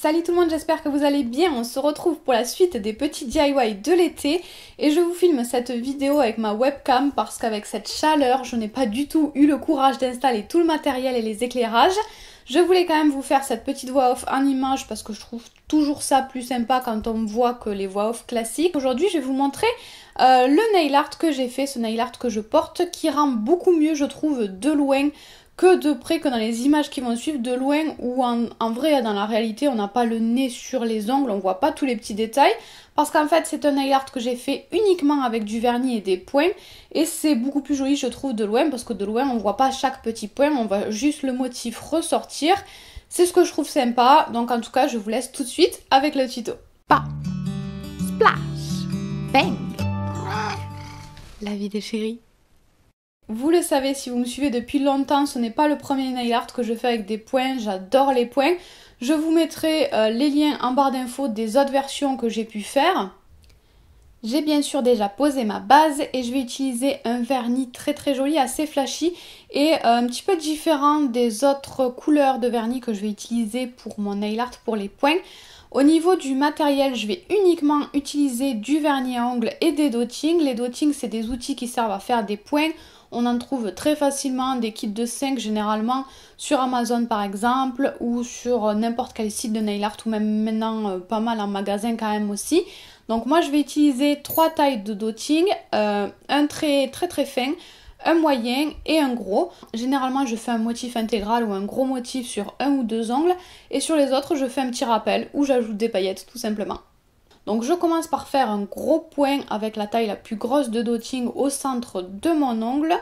Salut tout le monde, j'espère que vous allez bien. On se retrouve pour la suite des petits DIY de l'été et je vous filme cette vidéo avec ma webcam parce qu'avec cette chaleur, je n'ai pas du tout eu le courage d'installer tout le matériel et les éclairages. Je voulais quand même vous faire cette petite voix off en image parce que je trouve toujours ça plus sympa quand on me voit que les voix off classiques. Aujourd'hui, je vais vous montrer le nail art que j'ai fait, ce nail art que je porte qui rend beaucoup mieux, je trouve, de loin que de près, que dans les images qui vont suivre, de loin, où en vrai, dans la réalité, on n'a pas le nez sur les ongles, on voit pas tous les petits détails, parce qu'en fait, c'est un nail art que j'ai fait uniquement avec du vernis et des points, et c'est beaucoup plus joli, je trouve, de loin, parce que de loin, on voit pas chaque petit point, on voit juste le motif ressortir. C'est ce que je trouve sympa, donc en tout cas, je vous laisse tout de suite avec le tuto. Pop, splash, bang. La vie des chéris. Vous le savez, si vous me suivez depuis longtemps, ce n'est pas le premier nail art que je fais avec des points, j'adore les points. Je vous mettrai les liens en barre d'infos des autres versions que j'ai pu faire. J'ai bien sûr déjà posé ma base et je vais utiliser un vernis très joli, assez flashy et un petit peu différent des autres couleurs de vernis que je vais utiliser pour mon nail art pour les points. Au niveau du matériel, je vais uniquement utiliser du vernis à ongles et des dottings. Les dottings, c'est des outils qui servent à faire des points. On en trouve très facilement, des kits de 5 généralement sur Amazon par exemple ou sur n'importe quel site de nail art ou même maintenant pas mal en magasin quand même aussi. Donc moi je vais utiliser 3 tailles de dotting, un très fin, un moyen et un gros. Généralement je fais un motif intégral ou un gros motif sur un ou deux ongles et sur les autres je fais un petit rappel ou j'ajoute des paillettes tout simplement. Donc je commence par faire un gros point avec la taille la plus grosse de dotting au centre de mon ongle.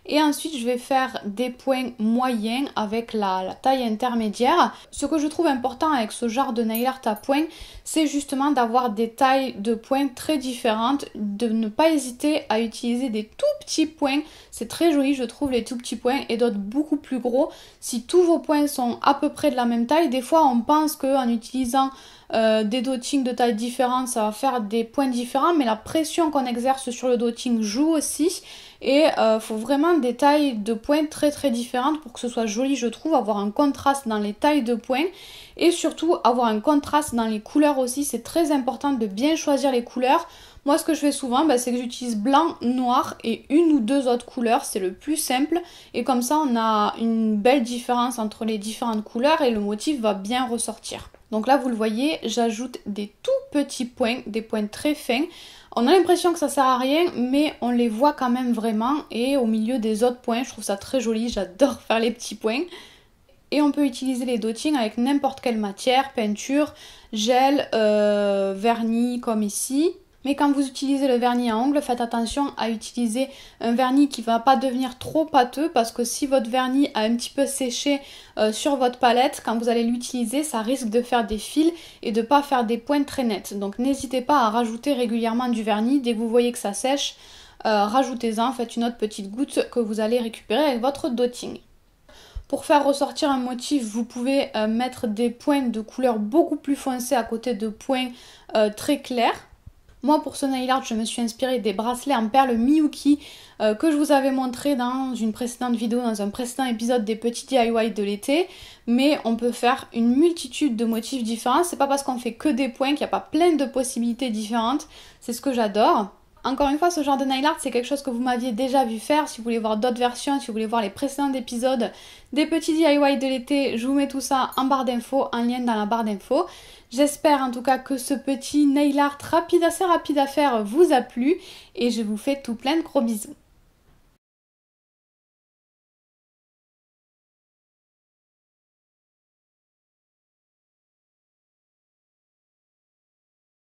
Et ensuite je vais faire des points moyens avec la taille intermédiaire. Ce que je trouve important avec ce genre de nail art à points, c'est justement d'avoir des tailles de points très différentes. De ne pas hésiter à utiliser des tout petits points. C'est très joli je trouve les tout petits points et d'autres beaucoup plus gros. Si tous vos points sont à peu près de la même taille, des fois on pense qu'en utilisant des dottings de taille différente, ça va faire des points différents, mais la pression qu'on exerce sur le dotting joue aussi et faut vraiment des tailles de points très différentes pour que ce soit joli je trouve, avoir un contraste dans les tailles de points et surtout avoir un contraste dans les couleurs aussi, c'est très important de bien choisir les couleurs. Moi ce que je fais souvent c'est que j'utilise blanc, noir et une ou deux autres couleurs, c'est le plus simple et comme ça on a une belle différence entre les différentes couleurs et le motif va bien ressortir. Donc là vous le voyez, j'ajoute des tout petits points, des points très fins. On a l'impression que ça sert à rien mais on les voit quand même vraiment et au milieu des autres points, je trouve ça très joli, j'adore faire les petits points. Et on peut utiliser les dottings avec n'importe quelle matière, peinture, gel, vernis comme ici. Mais quand vous utilisez le vernis à ongles, faites attention à utiliser un vernis qui ne va pas devenir trop pâteux parce que si votre vernis a un petit peu séché sur votre palette, quand vous allez l'utiliser, ça risque de faire des fils et de ne pas faire des points très nets. Donc n'hésitez pas à rajouter régulièrement du vernis. Dès que vous voyez que ça sèche, rajoutez-en, faites une autre petite goutte que vous allez récupérer avec votre dotting. Pour faire ressortir un motif, vous pouvez mettre des points de couleur beaucoup plus foncée à côté de points très clairs. Moi pour ce nail art je me suis inspirée des bracelets en perles Miyuki que je vous avais montré dans une précédente vidéo, dans un précédent épisode des petits DIY de l'été. Mais on peut faire une multitude de motifs différents, c'est pas parce qu'on fait que des points qu'il n'y a pas plein de possibilités différentes, c'est ce que j'adore. Encore une fois, ce genre de nail art, c'est quelque chose que vous m'aviez déjà vu faire. Si vous voulez voir d'autres versions, si vous voulez voir les précédents épisodes des petits DIY de l'été, je vous mets tout ça en barre d'infos, en lien dans la barre d'infos. J'espère en tout cas que ce petit nail art rapide, assez rapide à faire vous a plu et je vous fais tout plein de gros bisous.